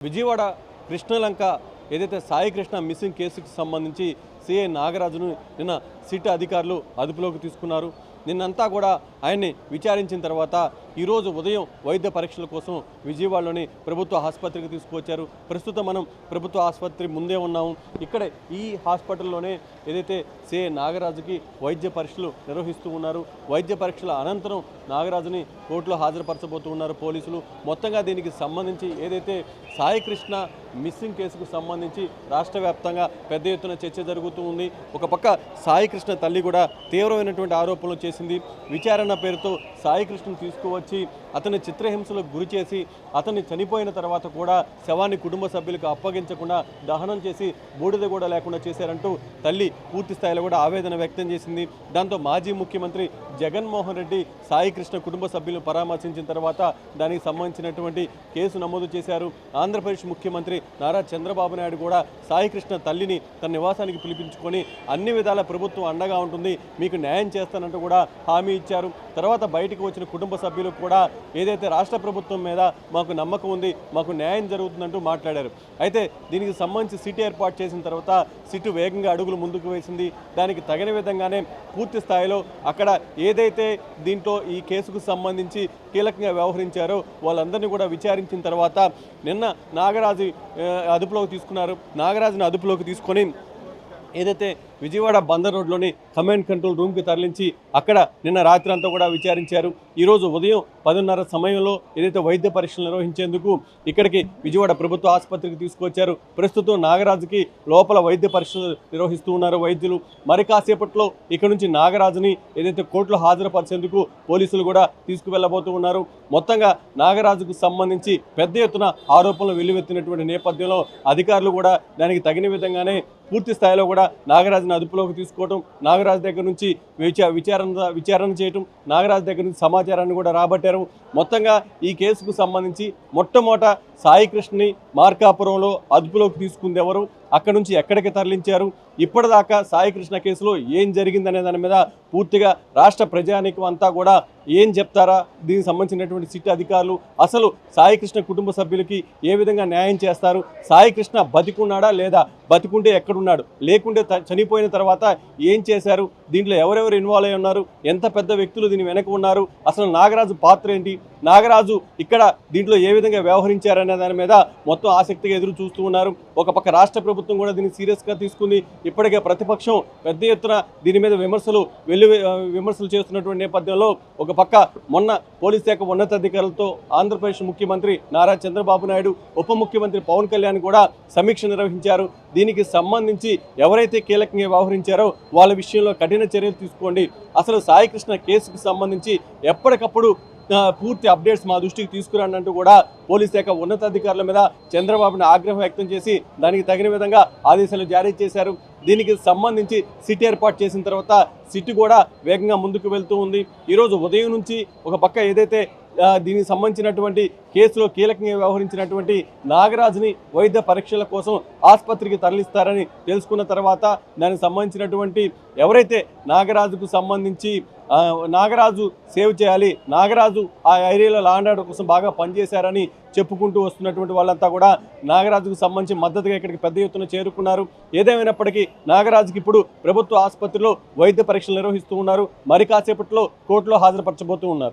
విజయవాడ కృష్ణలంక ఏదైతే సాయి కృష్ణ మిస్సింగ్ కేసుకు సంబంధించి సిఐ నాగరాజును నిన్న సిట్ అధికారులు అదుపులోకి తీసుకున్నారు. నిన్నంతా కూడా ఆయన్ని విచారించిన తర్వాత ఈరోజు ఉదయం వైద్య పరీక్షల కోసం విజయవాడలోని ప్రభుత్వ ఆసుపత్రికి తీసుకువచ్చారు. ప్రస్తుతం మనం ప్రభుత్వ ఆసుపత్రి ముందే ఉన్నాము. ఇక్కడే ఈ హాస్పిటల్లోనే ఏదైతే సిఐ నాగరాజుకి వైద్య పరీక్షలు నిర్వహిస్తూ ఉన్నారు. వైద్య పరీక్షల అనంతరం నాగరాజుని కోర్టులో హాజరుపరచబోతూ ఉన్నారు పోలీసులు. మొత్తంగా దీనికి సంబంధించి ఏదైతే సాయి కృష్ణ మిస్సింగ్ కేసుకు సంబంధించి రాష్ట్ర వ్యాప్తంగా పెద్ద ఎత్తున చర్చ జరుగుతూ ఉంది. ఒక పక్క సాయి కృష్ణ తల్లి కూడా తీవ్రమైనటువంటి ఆరోపణలు చేసింది. విచారణ పేరుతో సాయి కృష్ణను తీసుకువచ్చి అతని చిత్రహింసలకు గురి చేసి అతన్ని చనిపోయిన తర్వాత కూడా శవాన్ని కుటుంబ సభ్యులకు అప్పగించకుండా దహనం చేసి బూడిద కూడా లేకుండా చేశారంటూ తల్లి పూర్తి స్థాయిలో కూడా ఆవేదన వ్యక్తం చేసింది. దాంతో మాజీ ముఖ్యమంత్రి జగన్మోహన్ రెడ్డి సాయి కృష్ణ కుటుంబ సభ్యులను పరామర్శించిన తర్వాత దానికి సంబంధించినటువంటి కేసు నమోదు చేశారు. ఆంధ్రప్రదేశ్ ముఖ్యమంత్రి నారా చంద్రబాబు నాయుడు కూడా సాయి కృష్ణ తల్లిని తన నివాసానికి పిలిపించుకొని అన్ని విధాల ప్రభుత్వం అండగా ఉంటుంది, మీకు న్యాయం చేస్తానంటూ కూడా హామీ ఇచ్చారు. తర్వాత బయటకు వచ్చిన కుటుంబ సభ్యులకు కూడా ఏదైతే రాష్ట్ర ప్రభుత్వం మీద మాకు నమ్మకం ఉంది, మాకు న్యాయం జరుగుతుందంటూ మాట్లాడారు. అయితే దీనికి సంబంధించి సిట్ ఏర్పాటు చేసిన తర్వాత సిట్ వేగంగా అడుగులు ముందుకు వేసింది. దానికి తగిన విధంగానే పూర్తి స్థాయిలో అక్కడ ఏదైతే దీంట్లో ఈ కేసుకు సంబంధించి కీలకంగా వ్యవహరించారో వాళ్ళందరినీ కూడా విచారించిన తర్వాత నిన్న నాగరాజు అదుపులోకి తీసుకున్నారు. నాగరాజుని అదుపులోకి తీసుకొని ఏదైతే విజయవాడ బందర్ రోడ్లోని కమాండ్ కంట్రోల్ రూమ్కి తరలించి అక్కడ నిన్న రాత్రి అంతా కూడా విచారించారు. ఈరోజు ఉదయం 10:30 సమయంలో ఏదైతే వైద్య పరీక్షలు నిర్వహించేందుకు ఇక్కడికి విజయవాడ ప్రభుత్వ ఆసుపత్రికి తీసుకొచ్చారు. ప్రస్తుతం నాగరాజుకి లోపల వైద్య పరీక్షలు నిర్వహిస్తూ ఉన్నారు వైద్యులు. మరి కాసేపట్లో ఇక్కడ నుంచి నాగరాజుని ఏదైతే కోర్టులో హాజరుపరిచేందుకు పోలీసులు కూడా తీసుకువెళ్ళబోతూ ఉన్నారు. మొత్తంగా నాగరాజుకు సంబంధించి పెద్ద ఎత్తున ఆరోపణలు వెల్లువెత్తినటువంటి నేపథ్యంలో అధికారులు కూడా దానికి తగిన విధంగానే పూర్తి స్థాయిలో కూడా నాగరాజుని అదుపులోకి తీసుకోవడం, నాగరాజు దగ్గర నుంచి విచారణ చేయటం, నాగరాజు దగ్గర నుంచి సమాచారాన్ని కూడా రాబట్టారు. మొత్తంగా ఈ కేసుకు సంబంధించి మొట్టమొదట సాయి కృష్ణని మార్కాపురంలో అదుపులోకి తీసుకుంది ఎవరు, అక్కడ నుంచి ఎక్కడికి తరలించారు, ఇప్పటిదాకా సాయి కృష్ణ కేసులో ఏం జరిగిందనే దాని మీద పూర్తిగా రాష్ట్ర ప్రజానీకం అంతా కూడా ఏం చెప్తారా, దీనికి సంబంధించినటువంటి సిట్ అధికారులు అసలు సాయి కృష్ణ కుటుంబ సభ్యులకి ఏ విధంగా న్యాయం చేస్తారు, సాయి కృష్ణ బతికున్నాడా లేదా, బతికుంటే ఎక్కడున్నాడు, లేకుంటే చనిపోయిన తర్వాత ఏం చేశారు, దీంట్లో ఎవరెవరు ఇన్వాల్వ్ అయి ఉన్నారు, ఎంత పెద్ద వ్యక్తులు దీని వెనక ఉన్నారు, అసలు నాగరాజు పాత్ర ఏంటి, నాగరాజు ఇక్కడ దీంట్లో ఏ విధంగా వ్యవహరించారనే దాని మీద మొత్తం ఆసక్తిగా ఎదురు చూస్తూ ఉన్నారు. ఒక పక్క రాష్ట్ర ప్రభుత్వం కూడా దీన్ని సీరియస్గా తీసుకుంది. ఇప్పటికే ప్రతిపక్షం పెద్ద ఎత్తున దీని మీద విమర్శలు చేస్తున్నటువంటి నేపథ్యంలో ఒక పక్క మొన్న పోలీస్ శాఖ ఉన్నతాధికారులతో ఆంధ్రప్రదేశ్ ముఖ్యమంత్రి నారా చంద్రబాబు నాయుడు, ఉప ముఖ్యమంత్రి పవన్ కళ్యాణ్ కూడా సమీక్ష నిర్వహించారు. దీనికి సంబంధించి ఎవరైతే కీలకంగా వ్యవహరించారో వాళ్ళ విషయంలో కఠిన చర్యలు తీసుకోండి, అసలు సాయి కృష్ణ కేసుకు సంబంధించి ఎప్పటికప్పుడు పూర్తి అప్డేట్స్ మా దృష్టికి తీసుకురండి అంటూ కూడా పోలీస్ శాఖ ఉన్నతాధికారుల మీద చంద్రబాబుని ఆగ్రహం వ్యక్తం చేసి దానికి తగిన విధంగా ఆదేశాలు జారీ చేశారు. దీనికి సంబంధించి సిట్ ఏర్పాటు చేసిన తర్వాత సిట్ కూడా వేగంగా ముందుకు వెళ్తూ ఉంది. ఈరోజు ఉదయం నుంచి ఒక పక్క ఏదైతే దీనికి సంబంధించినటువంటి కేసులో కీలకంగా వ్యవహరించినటువంటి నాగరాజుని వైద్య పరీక్షల కోసం ఆసుపత్రికి తరలిస్తారని తెలుసుకున్న తర్వాత దానికి సంబంధించినటువంటి ఎవరైతే నాగరాజుకు సంబంధించి నాగరాజు సేవ్ చేయాలి, నాగరాజు ఆ ఏరియాలో లా అండ్ ఆర్డర్ కోసం బాగా పనిచేశారని చెప్పుకుంటూ వస్తున్నటువంటి వాళ్ళంతా కూడా నాగరాజుకు సంబంధించి మద్దతుగా ఇక్కడికి పెద్ద ఎత్తున చేరుకున్నారు. ఏదేమైనప్పటికీ నాగరాజుకి ఇప్పుడు ప్రభుత్వ ఆసుపత్రిలో వైద్య పరీక్షలు నిర్వహిస్తూ ఉన్నారు. మరి కాసేపట్లో కోర్టులో హాజరుపరచబోతూ ఉన్నారు.